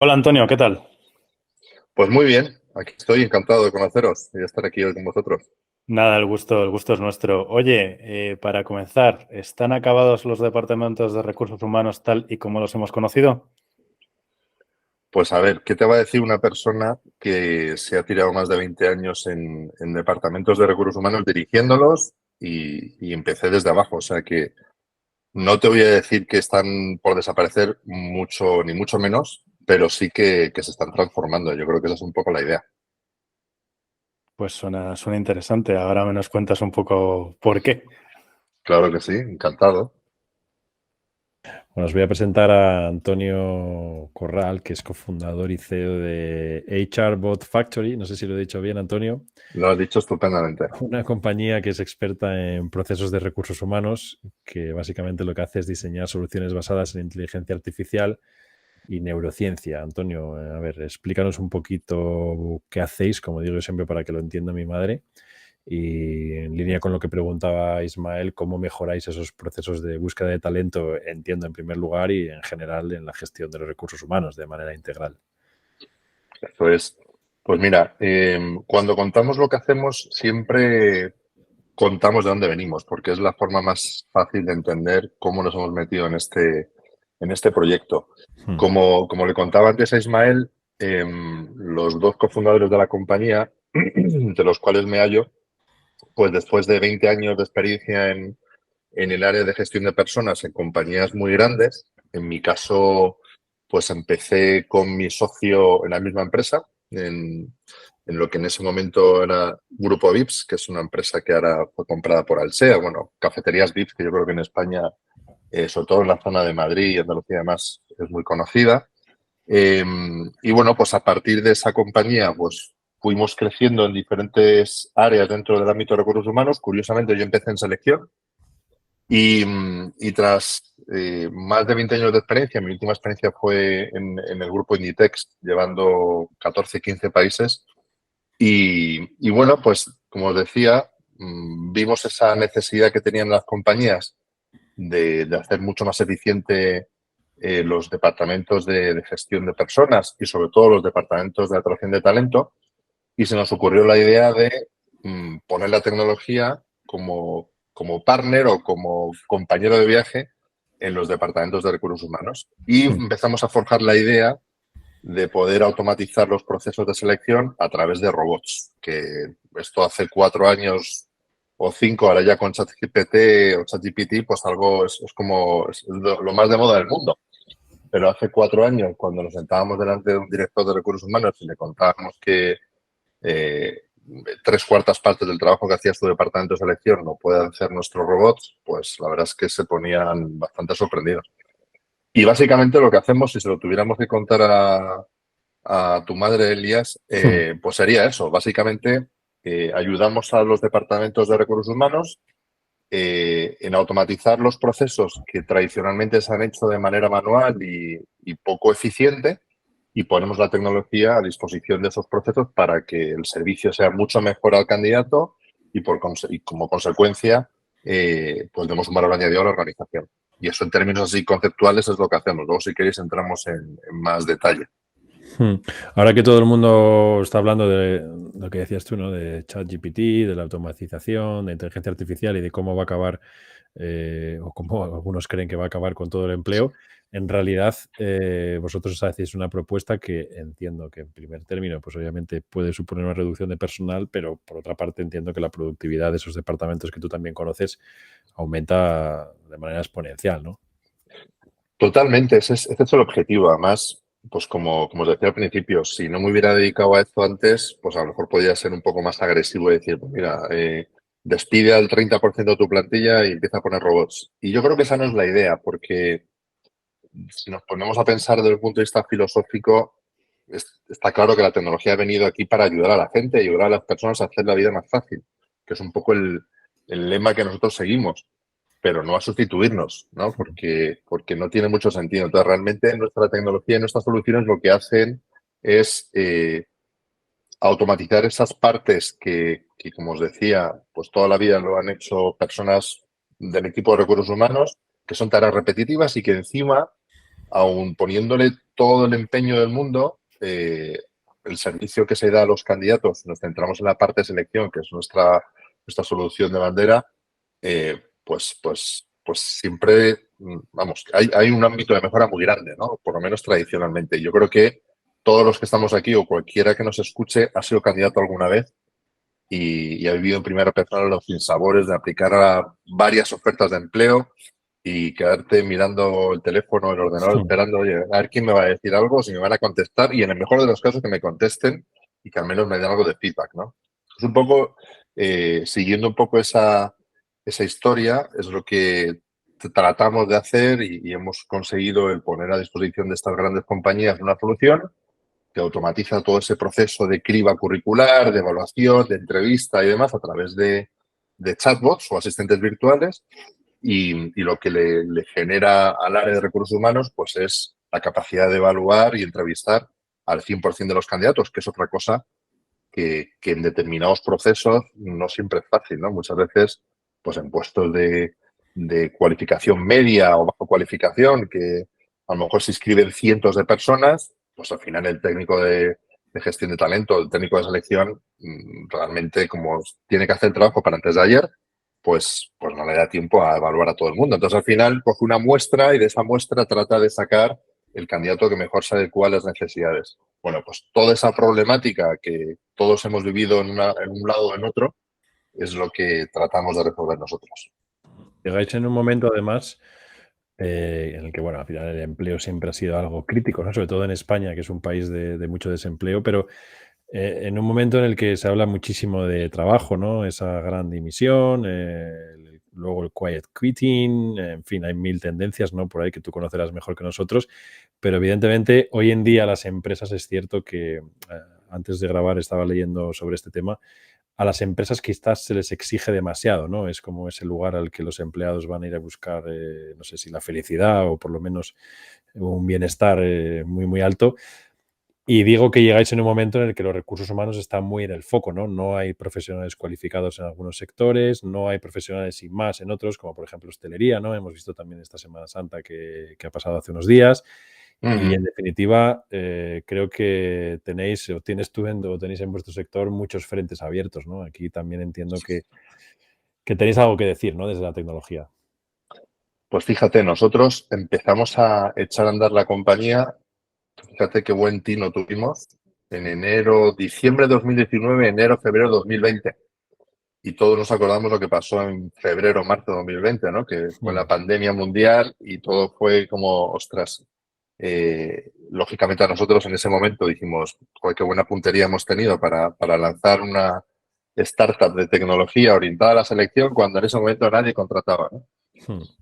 Hola Antonio, ¿qué tal? Pues muy bien, aquí estoy encantado de conoceros y de estar aquí hoy con vosotros. Nada, el gusto es nuestro. Oye, para comenzar, ¿están acabados los departamentos de recursos humanos tal y como los hemos conocido? Pues a ver, ¿qué te va a decir una persona que se ha tirado más de 20 años en departamentos de recursos humanos dirigiéndolos y empecé desde abajo? O sea que no te voy a decir que están por desaparecer mucho, ni mucho menos, pero sí que se están transformando. Yo creo que esa es un poco la idea. Pues suena interesante. Ahora me nos cuentas un poco por qué. Claro que sí, encantado. Bueno, os voy a presentar a Antonio Corral, que es cofundador y CEO de HR Bot Factory. No sé si lo he dicho bien, Antonio. Lo has dicho estupendamente. Una compañía que es experta en procesos de recursos humanos, que básicamente lo que hace es diseñar soluciones basadas en inteligencia artificial y neurociencia. Antonio, a ver, explícanos un poquito qué hacéis, como digo yo siempre, para que lo entienda mi madre. Y en línea con lo que preguntaba Ismael, ¿cómo mejoráis esos procesos de búsqueda de talento? Entiendo en primer lugar y en general en la gestión de los recursos humanos de manera integral. Eso es. Pues mira, cuando contamos lo que hacemos, siempre contamos de dónde venimos, porque es la forma más fácil de entender cómo nos hemos metido en este proyecto. Hmm. Como le contaba antes a Ismael, los dos cofundadores de la compañía, de los cuales me hallo, pues después de 20 años de experiencia en el área de gestión de personas en compañías muy grandes, en mi caso, pues empecé con mi socio en la misma empresa, en lo que en ese momento era Grupo Vips, que es una empresa que ahora fue comprada por Alsea, bueno, Cafeterías Vips, que yo creo que en España, sobre todo en la zona de Madrid y Andalucía además, es muy conocida. Eh, y bueno, pues a partir de esa compañía, pues fuimos creciendo en diferentes áreas dentro del ámbito de recursos humanos. Curiosamente, yo empecé en selección y tras más de 20 años de experiencia, mi última experiencia fue en el grupo Inditex, llevando 14, 15 países. Y bueno, pues como os decía, vimos esa necesidad que tenían las compañías de hacer mucho más eficiente los departamentos de gestión de personas y sobre todo los departamentos de atracción de talento. Y se nos ocurrió la idea de poner la tecnología como partner o como compañero de viaje en los departamentos de recursos humanos. Y Hmm. empezamos a forjar la idea de poder automatizar los procesos de selección a través de robots, que esto hace 4 años o 5, ahora ya con ChatGPT o ChatGPT, pues algo es como es lo más de moda del mundo. Pero hace 4 años, cuando nos sentábamos delante de un director de recursos humanos y le contábamos que eh, 3/4 partes del trabajo que hacía su departamento de selección lo pueden hacer nuestros robots, pues la verdad es que se ponían bastante sorprendidos. Y básicamente lo que hacemos, si se lo tuviéramos que contar a tu madre, Elías, Hmm. pues sería eso. Básicamente, ayudamos a los departamentos de recursos humanos en automatizar los procesos que tradicionalmente se han hecho de manera manual y poco eficiente y ponemos la tecnología a disposición de esos procesos para que el servicio sea mucho mejor al candidato y como consecuencia pues demos un valor añadido a la organización. Y eso en términos así conceptuales es lo que hacemos. Luego, si queréis, entramos en más detalle. Hmm. Ahora que todo el mundo está hablando de lo que decías tú, ¿no? De ChatGPT, de la automatización, de inteligencia artificial y de cómo va a acabar, o cómo algunos creen que va a acabar con todo el empleo, en realidad vosotros hacéis una propuesta que entiendo que en primer término, pues obviamente puede suponer una reducción de personal, pero por otra parte entiendo que la productividad de esos departamentos que tú también conoces aumenta de manera exponencial, ¿no? Totalmente, ese es el objetivo. Además, pues como os decía al principio, si no me hubiera dedicado a esto antes, pues a lo mejor podría ser un poco más agresivo y decir, pues mira, despide al 30% de tu plantilla y empieza a poner robots. Y yo creo que esa no es la idea, porque si nos ponemos a pensar desde el punto de vista filosófico, está claro que la tecnología ha venido aquí para ayudar a la gente, ayudar a las personas a hacer la vida más fácil, que es un poco el lema que nosotros seguimos, pero no a sustituirnos, ¿no? Porque no tiene mucho sentido. Entonces, realmente nuestra tecnología y nuestras soluciones lo que hacen es automatizar esas partes que, como os decía, pues toda la vida lo han hecho personas del equipo de recursos humanos, que son tareas repetitivas y que encima aun poniéndole todo el empeño del mundo, el servicio que se da a los candidatos, nos centramos en la parte de selección, que es nuestra solución de bandera, pues siempre, vamos, hay un ámbito de mejora muy grande, ¿no? Por lo menos tradicionalmente. Yo creo que todos los que estamos aquí o cualquiera que nos escuche ha sido candidato alguna vez y ha vivido en primera persona los sinsabores de aplicar a varias ofertas de empleo y quedarte mirando el teléfono, el ordenador, esperando, oye, a ver quién me va a decir algo, si me van a contestar y en el mejor de los casos que me contesten y que al menos me den algo de feedback, ¿no? Es un poco, siguiendo un poco esa historia, es lo que tratamos de hacer y hemos conseguido el poner a disposición de estas grandes compañías una solución que automatiza todo ese proceso de criba curricular, de evaluación, de entrevista y demás a través de chatbots o asistentes virtuales y lo que le genera al área de recursos humanos pues es la capacidad de evaluar y entrevistar al 100% de los candidatos, que es otra cosa que en determinados procesos no siempre es fácil, ¿no? Muchas veces, pues en puestos de cualificación media o bajo cualificación, que a lo mejor se inscriben cientos de personas, pues al final el técnico de gestión de talento, el técnico de selección, realmente como tiene que hacer el trabajo para antes de ayer, pues no le da tiempo a evaluar a todo el mundo. Entonces al final coge una muestra y de esa muestra trata de sacar el candidato que mejor se adecua a las necesidades. Bueno, pues toda esa problemática que todos hemos vivido en un lado o en otro es lo que tratamos de resolver nosotros. Llegáis en un momento, además, en el que, bueno, al final el empleo siempre ha sido algo crítico, ¿no? Sobre todo en España, que es un país de mucho desempleo, pero en un momento en el que se habla muchísimo de trabajo, ¿no? Esa gran dimisión, luego el quiet quitting, en fin, hay mil tendencias, ¿no? Por ahí que tú conocerás mejor que nosotros, pero evidentemente hoy en día las empresas, es cierto que antes de grabar estaba leyendo sobre este tema, a las empresas quizás se les exige demasiado, ¿no? Es como ese lugar al que los empleados van a ir a buscar, no sé si la felicidad o por lo menos un bienestar muy, muy alto. Y digo que llegáis en un momento en el que los recursos humanos están muy en el foco, ¿no? No hay profesionales cualificados en algunos sectores, no hay profesionales sin más en otros, como por ejemplo hostelería, ¿no? Hemos visto también esta Semana Santa que ha pasado hace unos días. Y en definitiva, creo que tenéis o tenéis en vuestro sector muchos frentes abiertos, ¿no? Aquí también entiendo que tenéis algo que decir, ¿no? Desde la tecnología. Pues fíjate, nosotros empezamos a echar a andar la compañía. Fíjate qué buen tino tuvimos en diciembre de 2019, enero, febrero de 2020. Y todos nos acordamos lo que pasó en febrero, marzo de 2020, ¿no? Que fue la pandemia mundial y todo fue como, ostras. Lógicamente a nosotros en ese momento dijimos, joder, qué buena puntería hemos tenido para lanzar una startup de tecnología orientada a la selección cuando en ese momento nadie contrataba, ¿no?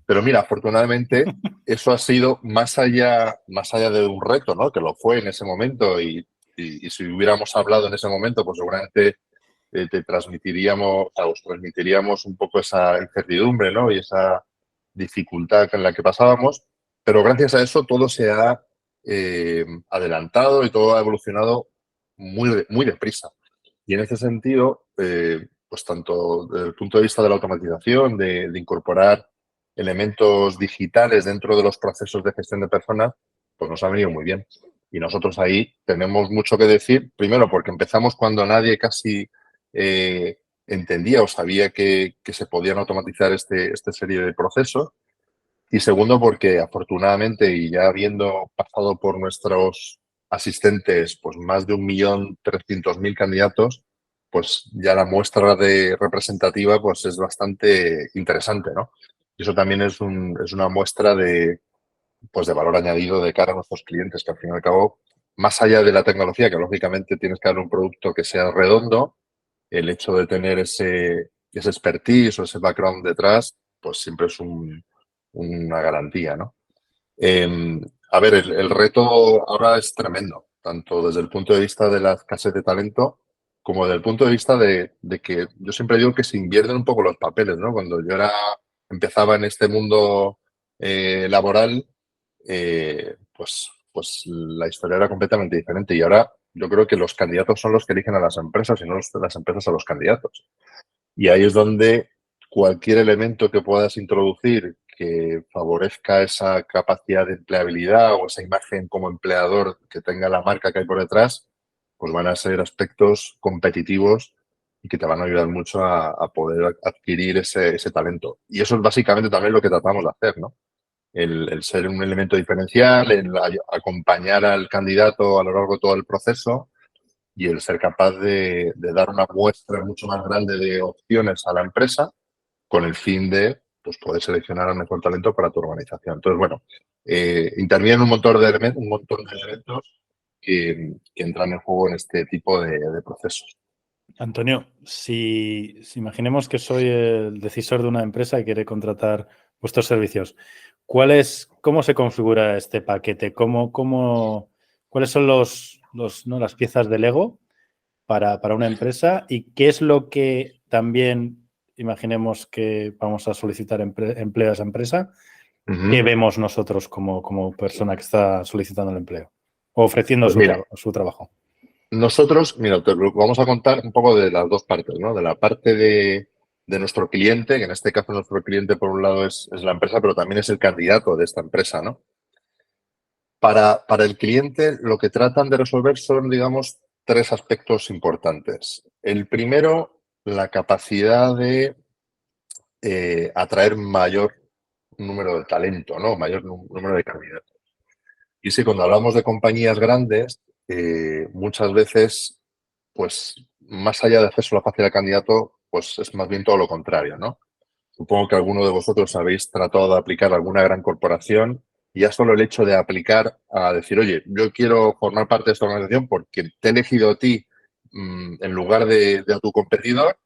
Pero mira, afortunadamente eso ha sido más allá de un reto, ¿no? Que lo fue en ese momento y si hubiéramos hablado en ese momento, pues seguramente te transmitiríamos, os transmitiríamos un poco esa incertidumbre, ¿no? Y esa dificultad en la que pasábamos. Pero gracias a eso todo se ha adelantado y todo ha evolucionado muy, muy deprisa. Y en ese sentido, pues tanto desde el punto de vista de la automatización, de incorporar elementos digitales dentro de los procesos de gestión de personas, pues nos ha venido muy bien. Y nosotros ahí tenemos mucho que decir, primero porque empezamos cuando nadie casi entendía o sabía que se podían automatizar este serie de procesos. Y segundo, porque afortunadamente, y ya habiendo pasado por nuestros asistentes pues más de 1.300.000 candidatos, pues ya la muestra de representativa pues es bastante interesante, ¿no? Y eso también es una muestra de valor añadido de cara a nuestros clientes, que al fin y al cabo, más allá de la tecnología, que lógicamente tienes que dar un producto que sea redondo, el hecho de tener ese expertise o ese background detrás, pues siempre es una garantía, ¿no? A ver, el reto ahora es tremendo, tanto desde el punto de vista de la escasez de talento como desde el punto de vista de que yo siempre digo que se invierten un poco los papeles, ¿no? Cuando yo empezaba en este mundo laboral, pues la historia era completamente diferente y ahora yo creo que los candidatos son los que eligen a las empresas y no las empresas a los candidatos. Y ahí es donde cualquier elemento que puedas introducir que favorezca esa capacidad de empleabilidad o esa imagen como empleador que tenga la marca que hay por detrás, pues van a ser aspectos competitivos y que te van a ayudar mucho a poder adquirir ese talento. Y eso es básicamente también lo que tratamos de hacer, ¿no? El ser un elemento diferencial, el acompañar al candidato a lo largo de todo el proceso y el ser capaz de dar una muestra mucho más grande de opciones a la empresa con el fin de pues, poder seleccionar al mejor talento para tu organización. Entonces, bueno, intervienen un montón de elementos que entran en juego en este tipo de procesos. Antonio, si imaginemos que soy el decisor de una empresa y quiere contratar vuestros servicios, ¿cómo se configura este paquete? ¿Cuáles son las piezas de Lego para una empresa? ¿Y qué es lo que también imaginemos que vamos a solicitar empleo a esa empresa? ¿Qué vemos nosotros como persona que está solicitando el empleo o ofreciendo Pues su trabajo? Nosotros, mira, te lo vamos a contar un poco de las dos partes, ¿no? De la parte de nuestro cliente, que en este caso nuestro cliente por un lado es la empresa, pero también es el candidato de esta empresa, ¿no? Para el cliente lo que tratan de resolver son, digamos, tres aspectos importantes. El primero, la capacidad de atraer mayor número de talento, ¿no? Mayor número de candidatos. Y sí, cuando hablamos de compañías grandes, muchas veces, pues, más allá de acceso a la facilidad de candidato, pues es más bien todo lo contrario, ¿no? Supongo que alguno de vosotros habéis tratado de aplicar a alguna gran corporación y ya solo el hecho de aplicar a decir, oye, yo quiero formar parte de esta organización porque te he elegido a ti en lugar de a tu competidor,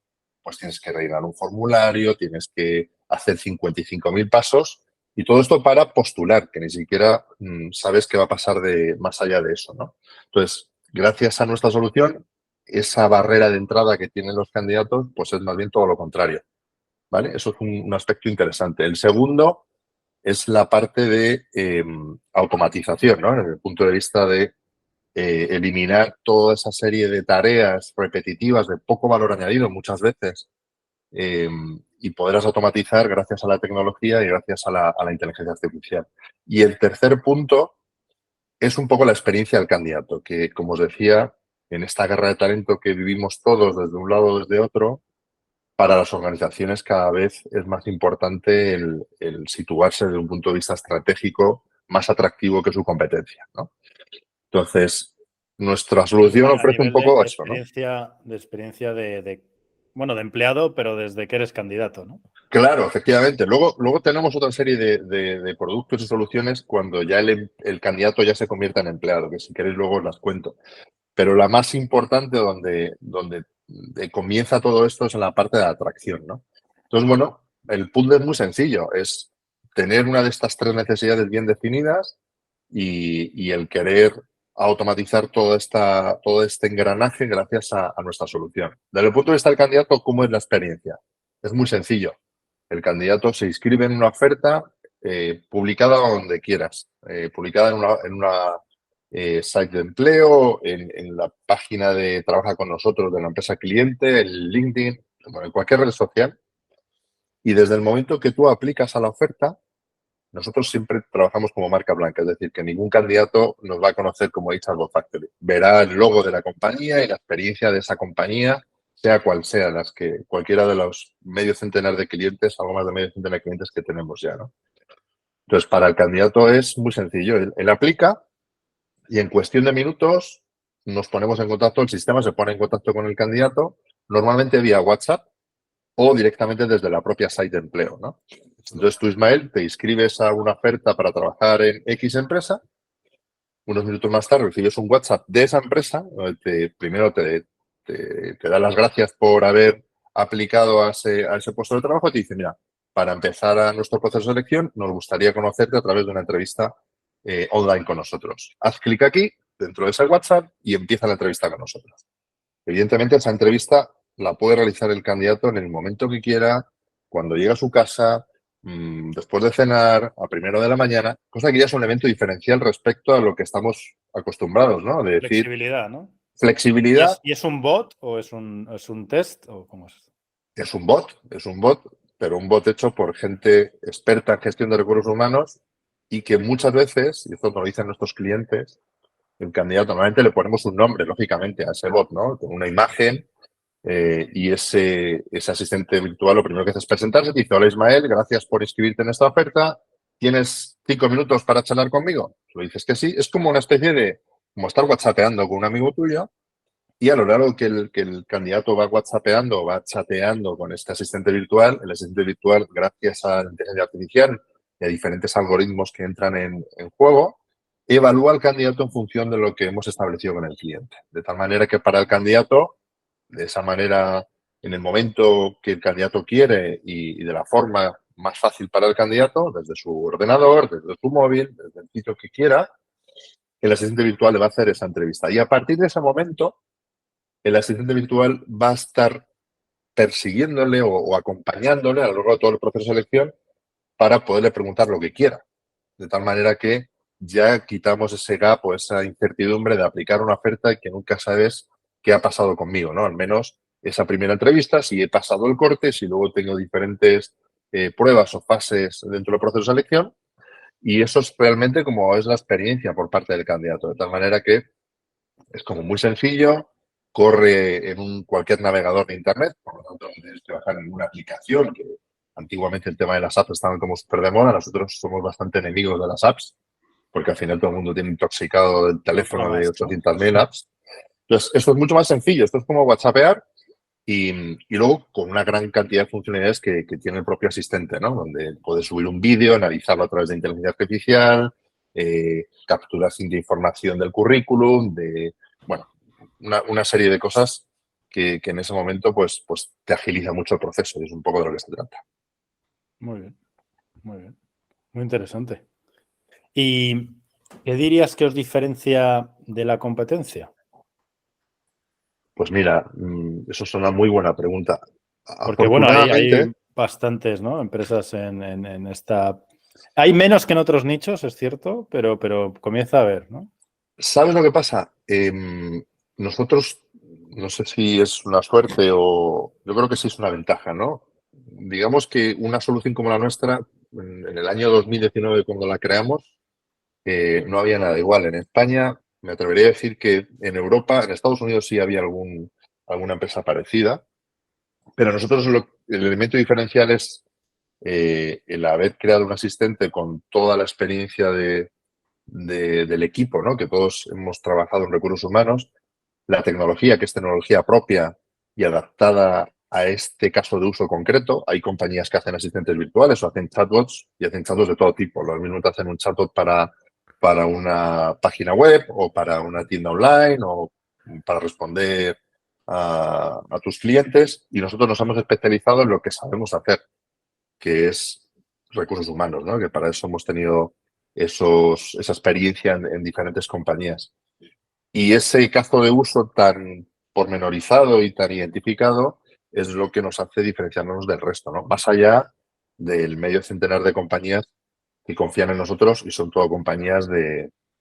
pues tienes que rellenar un formulario, tienes que hacer 55.000 pasos y todo esto para postular, que ni siquiera sabes qué va a pasar más allá de eso, ¿no? Entonces, gracias a nuestra solución, esa barrera de entrada que tienen los candidatos, pues es más bien todo lo contrario, ¿vale? Eso es un aspecto interesante. El segundo es la parte de automatización, ¿no? Desde el punto de vista de eliminar toda esa serie de tareas repetitivas de poco valor añadido muchas veces y poderlas automatizar gracias a la tecnología y gracias a la inteligencia artificial. Y el tercer punto es un poco la experiencia del candidato, que como os decía, en esta guerra de talento que vivimos todos desde un lado o desde otro, para las organizaciones cada vez es más importante el situarse desde un punto de vista estratégico más atractivo que su competencia, ¿no? Entonces, nuestra solución A ofrece un nivel poco de eso, ¿no? experiencia de empleado, pero desde que eres candidato, ¿no? Claro, efectivamente. Luego tenemos otra serie de productos y soluciones cuando ya el candidato ya se convierta en empleado, que si queréis luego os las cuento. Pero la más importante donde comienza todo esto es en la parte de la atracción, ¿no? Entonces, bueno, el puzzle es muy sencillo. Es tener una de estas tres necesidades bien definidas y el querer automatizar todo este engranaje gracias a nuestra solución. Desde el punto de vista del candidato, ¿cómo es la experiencia? Es muy sencillo. El candidato se inscribe en una oferta publicada donde quieras, publicada en una site de empleo, en la página de Trabaja con nosotros de la empresa cliente, en LinkedIn, bueno, en cualquier red social. Y desde el momento que tú aplicas a la oferta, nosotros siempre trabajamos como marca blanca, es decir, que ningún candidato nos va a conocer como HR Factory. Verá el logo de la compañía y la experiencia de esa compañía, sea cual sea, cualquiera de los medio centenar de clientes, algo más de medio centenar de clientes que tenemos ya, ¿no? Entonces, para el candidato es muy sencillo. Él aplica y en cuestión de minutos nos ponemos en contacto, el sistema se pone en contacto con el candidato, normalmente vía WhatsApp o directamente desde la propia site de empleo, ¿no? Entonces tú, Ismael, te inscribes a una oferta para trabajar en X empresa, unos minutos más tarde recibes un WhatsApp de esa empresa, donde primero te da las gracias por haber aplicado a ese puesto de trabajo y te dice, mira, para empezar a nuestro proceso de selección, nos gustaría conocerte a través de una entrevista online con nosotros. Haz clic aquí, dentro de ese WhatsApp, y empieza la entrevista con nosotros. Evidentemente, esa entrevista la puede realizar el candidato en el momento que quiera, cuando llega a su casa, después de cenar, a primera de la mañana, cosa que ya es un elemento diferencial respecto a lo que estamos acostumbrados, ¿no? De decir, Flexibilidad, ¿no? flexibilidad. ¿Y es un bot o es un test o cómo es esto? Es un bot pero un bot hecho por gente experta en gestión de recursos humanos y que muchas veces, y esto nos lo dicen nuestros clientes, el candidato, normalmente le ponemos un nombre, lógicamente, a ese bot, ¿no? Con una imagen y ese asistente virtual lo primero que hace es presentarse, te dice, hola Ismael, gracias por inscribirte en esta oferta, ¿tienes 5 minutos para charlar conmigo? Lo dices que sí, es como una especie de, como estar whatsappeando con un amigo tuyo y a lo largo que el candidato va whatsappeando o va chateando con este asistente virtual, el asistente virtual, gracias a la inteligencia artificial y a diferentes algoritmos que entran en juego, evalúa al candidato en función de lo que hemos establecido con el cliente. De tal manera que para el candidato, de esa manera, en el momento que el candidato quiere y de la forma más fácil para el candidato, desde su ordenador, desde su móvil, desde el sitio que quiera, el asistente virtual le va a hacer esa entrevista. Y a partir de ese momento, el asistente virtual va a estar persiguiéndole o acompañándole a lo largo de todo el proceso de selección para poderle preguntar lo que quiera. De tal manera que ya quitamos ese gap o esa incertidumbre de aplicar una oferta y que nunca sabes qué ha pasado conmigo, ¿no? Al menos esa primera entrevista, si he pasado el corte, si luego tengo diferentes pruebas o fases dentro del proceso de selección. Y eso es realmente como es la experiencia por parte del candidato. De tal manera que es como muy sencillo, corre en cualquier navegador de Internet, por lo tanto no tienes que bajar ninguna aplicación, que antiguamente el tema de las apps estaban como súper de moda. Nosotros somos bastante enemigos de las apps, porque al final todo el mundo tiene intoxicado el teléfono de 800.000 apps. Entonces, esto es mucho más sencillo. Esto es como WhatsAppear y luego con una gran cantidad de funcionalidades que tiene el propio asistente, ¿no? Donde puedes subir un vídeo, analizarlo a través de inteligencia artificial, capturas de información del currículum, bueno, una serie de cosas que en ese momento pues te agiliza mucho el proceso y es un poco de lo que se trata. Muy bien, muy bien. Muy interesante. ¿Y qué dirías que os diferencia de la competencia? Pues mira, eso es una muy buena pregunta. Porque bueno, hay Afortunadamente, bastantes, ¿no? Empresas en esta... Hay menos que en otros nichos, es cierto, pero comienza a haber, ¿no? ¿sabes lo que pasa? Nosotros, no sé si es una suerte o yo creo que sí es una ventaja, ¿no? Digamos que una solución como la nuestra, en el año 2019, cuando la creamos, no había nada igual. En España, me atrevería a decir que en Europa, en Estados Unidos sí había alguna empresa parecida, pero nosotros el elemento diferencial es el haber creado un asistente con toda la experiencia del equipo, ¿no? Que todos hemos trabajado en recursos humanos, la tecnología, que es tecnología propia y adaptada a este caso de uso concreto. Hay compañías que hacen asistentes virtuales o hacen chatbots y hacen chatbots de todo tipo. Lo mismo te hacen un chatbot para una página web o para una tienda online o para responder a tus clientes, y nosotros nos hemos especializado en lo que sabemos hacer, que es recursos humanos, ¿no? Que para eso hemos tenido esa experiencia en diferentes compañías. Y ese caso de uso tan pormenorizado y tan identificado es lo que nos hace diferenciarnos del resto, ¿no? Más allá del medio centenar de compañías que confían en nosotros y son todo compañías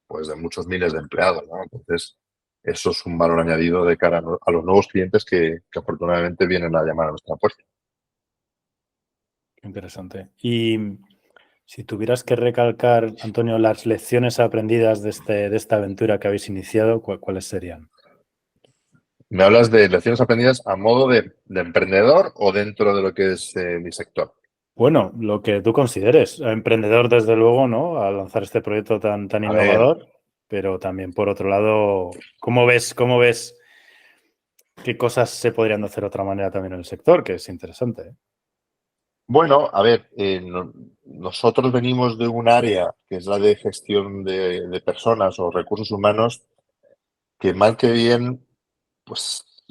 pues de muchos miles de empleados, ¿no? Entonces, eso es un valor añadido de cara a los nuevos clientes que afortunadamente vienen a llamar a nuestra puerta. Interesante. Y si tuvieras que recalcar, Antonio, las lecciones aprendidas de esta aventura que habéis iniciado, ¿cuáles serían? ¿Me hablas de lecciones aprendidas a modo de emprendedor o dentro de lo que es mi sector? Bueno, lo que tú consideres. Emprendedor, desde luego, ¿no? A lanzar este proyecto tan A ver, innovador, pero también, por otro lado, ¿cómo ves qué cosas se podrían hacer de otra manera también en el sector? Que es interesante, ¿eh? bueno, a ver, nosotros venimos de un área que es la de gestión de personas o recursos humanos, que mal que bien, pues,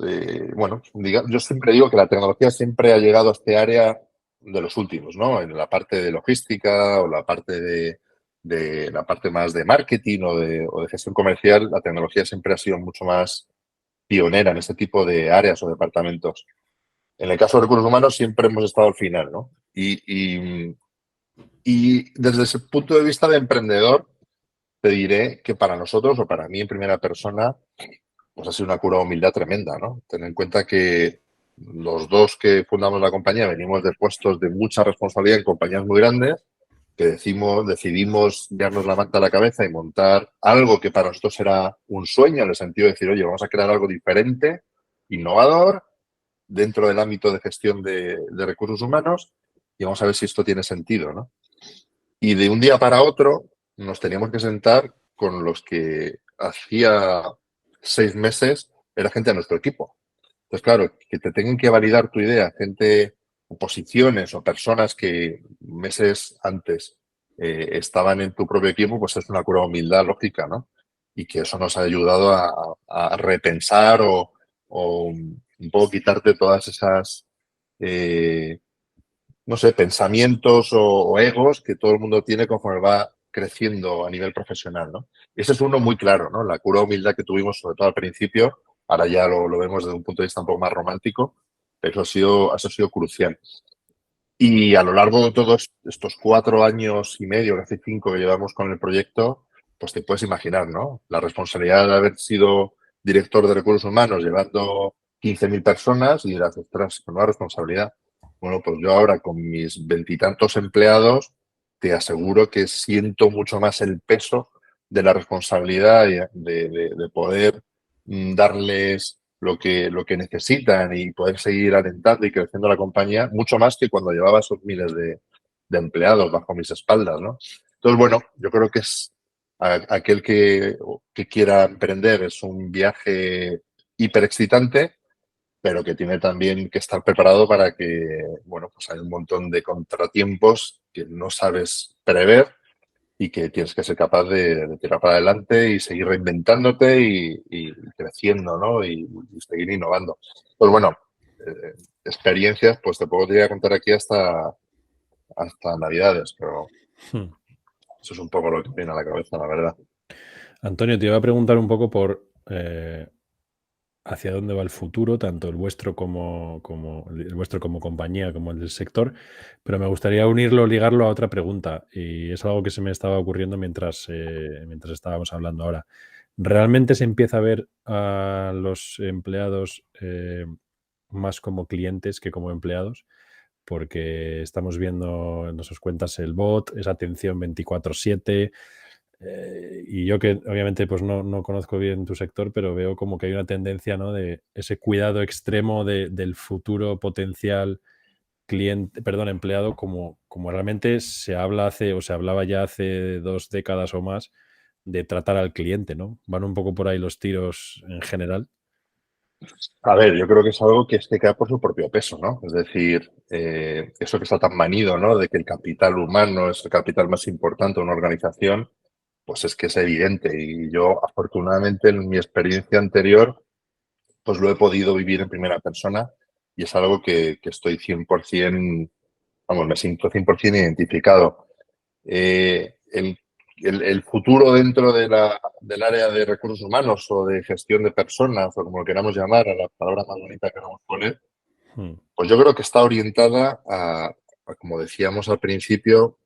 bueno, yo siempre digo que la tecnología siempre ha llegado a este área de los últimos, ¿no? En la parte de logística o la parte de la parte más de marketing o de gestión comercial, la tecnología siempre ha sido mucho más pionera en este tipo de áreas o departamentos. En el caso de recursos humanos siempre hemos estado al final, ¿no? Y desde ese punto de vista de emprendedor, te diré que para nosotros, o para mí en primera persona, pues ha sido una cura de humildad tremenda, ¿no? Ten en cuenta que los dos que fundamos la compañía venimos de puestos de mucha responsabilidad en compañías muy grandes, que decidimos darnos la manta a la cabeza y montar algo que para nosotros era un sueño, en el sentido de decir, oye, vamos a crear algo diferente, innovador, dentro del ámbito de gestión de recursos humanos, y vamos a ver si esto tiene sentido, ¿no? Y de un día para otro nos teníamos que sentar con los que hacía 6 meses era gente de nuestro equipo. Entonces, claro, que te tengan que validar tu idea, gente o posiciones o personas que meses antes estaban en tu propio equipo, pues es una curva de humildad lógica, ¿no? Y que eso nos ha ayudado a repensar o un poco quitarte todas esas, no sé, pensamientos o egos que todo el mundo tiene conforme va creciendo a nivel profesional, ¿no? Y ese es uno muy claro, ¿no? La curva de humildad que tuvimos, sobre todo al principio, ahora ya lo vemos desde un punto de vista un poco más romántico, pero eso ha sido crucial. Y a lo largo de todos estos 4 años y medio, casi 5 que llevamos con el proyecto, pues te puedes imaginar, ¿no? La responsabilidad de haber sido director de recursos humanos llevando 15.000 personas y dirás, ostras, con una responsabilidad. Bueno, pues yo ahora con mis 20 y tantos empleados, te aseguro que siento mucho más el peso de la responsabilidad de poder darles lo que necesitan y poder seguir alentando y creciendo la compañía, mucho más que cuando llevaba esos miles de empleados bajo mis espaldas, ¿no? Entonces, bueno, yo creo que es aquel que quiera emprender es un viaje hiper excitante, pero que tiene también que estar preparado para que, bueno, pues hay un montón de contratiempos que no sabes prever y que tienes que ser capaz de tirar para adelante y seguir reinventándote y creciendo, ¿no? Y seguir innovando. Pues bueno, experiencias, pues te podría contar aquí hasta Navidades, pero eso es un poco lo que viene a la cabeza, la verdad. Antonio, te iba a preguntar un poco por hacia dónde va el futuro, tanto el vuestro el vuestro como compañía, como el del sector, pero me gustaría unirlo, ligarlo a otra pregunta, y es algo que se me estaba ocurriendo mientras estábamos hablando ahora. ¿Realmente se empieza a ver a los empleados más como clientes que como empleados? Porque estamos viendo en nuestras cuentas el bot, esa atención 24/7, y yo que obviamente pues no conozco bien tu sector, pero veo como que hay una tendencia, ¿no?, de ese cuidado extremo del futuro potencial cliente, perdón, empleado, como realmente se hablaba ya hace 2 décadas o más de tratar al cliente, ¿no? Van un poco por ahí los tiros en general. A ver, yo creo que es algo que es que cae por su propio peso, ¿no? Es decir, eso que está tan manido, ¿no? De que el capital humano es el capital más importante de una organización, pues es que es evidente. Y yo, afortunadamente, en mi experiencia anterior, pues lo he podido vivir en primera persona y es algo que estoy 100%, vamos, me siento 100% identificado. El futuro dentro del área de recursos humanos o de gestión de personas, o como lo queramos llamar, a la palabra más bonita que queramos poner, Hmm. pues yo creo que está orientada como decíamos al principio,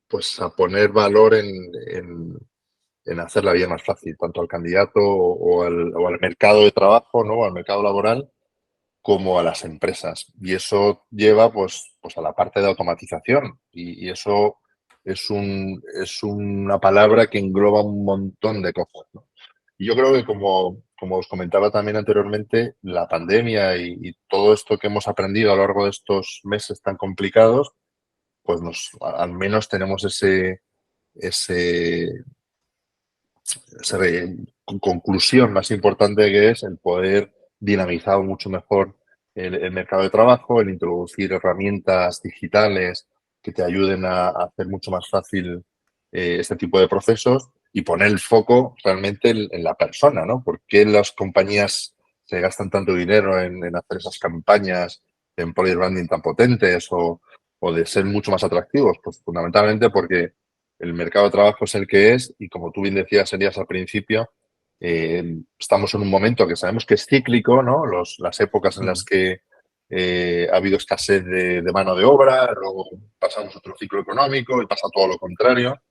pues a poner valor en hacer la vida más fácil, tanto al candidato o al mercado de trabajo, ¿no? O al mercado laboral, como a las empresas. Y eso lleva pues a la parte de automatización. Y eso es una palabra que engloba un montón de cosas, ¿no? Y yo creo que como os comentaba también anteriormente, la pandemia y todo esto que hemos aprendido a lo largo de estos meses tan complicados, pues al menos tenemos ese conclusión más importante, que es el poder dinamizar mucho mejor el mercado de trabajo, el introducir herramientas digitales que te ayuden a hacer mucho más fácil este tipo de procesos y poner el foco realmente en la persona, ¿no? ¿Por qué las compañías se gastan tanto dinero en hacer esas campañas de employer branding tan potentes o de ser mucho más atractivos? Pues fundamentalmente porque el mercado de trabajo es el que es y, como tú bien decías, Elías, al principio, estamos en un momento que sabemos que es cíclico, ¿no? Las épocas en las que ha habido escasez de mano de obra, luego pasamos otro ciclo económico y pasa todo lo contrario,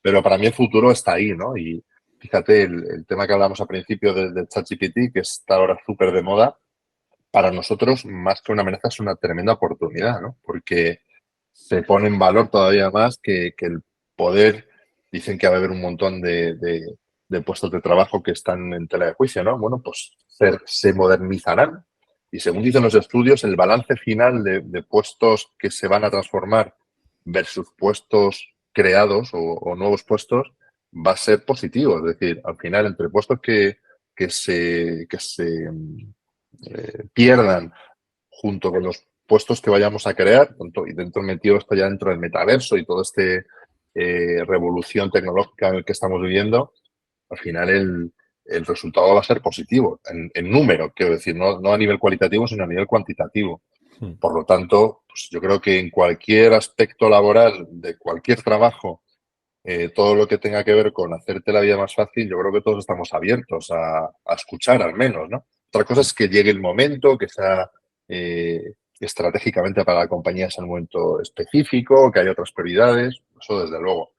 pero para mí el futuro está ahí, ¿no? Y fíjate, el tema que hablamos al principio del ChatGPT, que está ahora súper de moda, para nosotros, más que una amenaza, es una tremenda oportunidad, ¿no? Porque se pone en valor todavía más que el poder. Dicen que va a haber un montón de puestos de trabajo que están en tela de juicio, ¿no? Bueno, pues se modernizarán. Y según dicen los estudios, el balance final de puestos que se van a transformar versus puestos creados o nuevos puestos va a ser positivo. Es decir, al final, entre puestos que se pierdan junto con los puestos que vayamos a crear, y dentro metido esto ya dentro del metaverso y toda esta revolución tecnológica en el que estamos viviendo, al final el resultado va a ser positivo, en número, quiero decir, no a nivel cualitativo, sino a nivel cuantitativo. Por lo tanto, pues yo creo que en cualquier aspecto laboral de cualquier trabajo, todo lo que tenga que ver con hacerte la vida más fácil, yo creo que todos estamos abiertos a escuchar al menos, ¿no? Otra cosa es que llegue el momento, que sea estratégicamente para la compañía sea un momento específico, que haya otras prioridades, eso desde luego.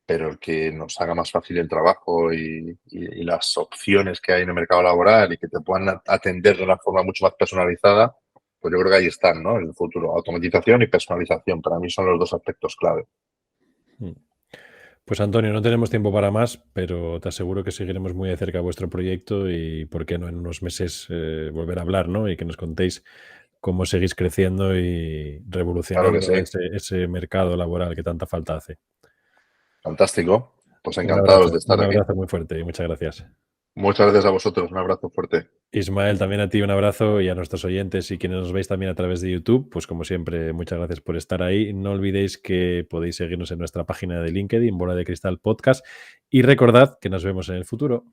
Pero el que nos haga más fácil el trabajo y las opciones que hay en el mercado laboral y que te puedan atender de una forma mucho más personalizada, pues yo creo que ahí están, ¿no? En el futuro, automatización y personalización, para mí son los dos aspectos clave. Pues Antonio, no tenemos tiempo para más, pero te aseguro que seguiremos muy de cerca vuestro proyecto y, ¿por qué no?, en unos meses volver a hablar, ¿no? Y que nos contéis cómo seguís creciendo y revolucionando Claro que sí. ese mercado laboral que tanta falta hace. Fantástico. Pues encantados de estar un aquí. abrazo muy fuerte y muchas gracias. Muchas gracias a vosotros. Un abrazo fuerte. Ismael, también a ti un abrazo y a nuestros oyentes y quienes nos veis también a través de YouTube, pues como siempre, muchas gracias por estar ahí. No olvidéis que podéis seguirnos en nuestra página de LinkedIn, Bola de Cristal Podcast, y recordad que nos vemos en el futuro.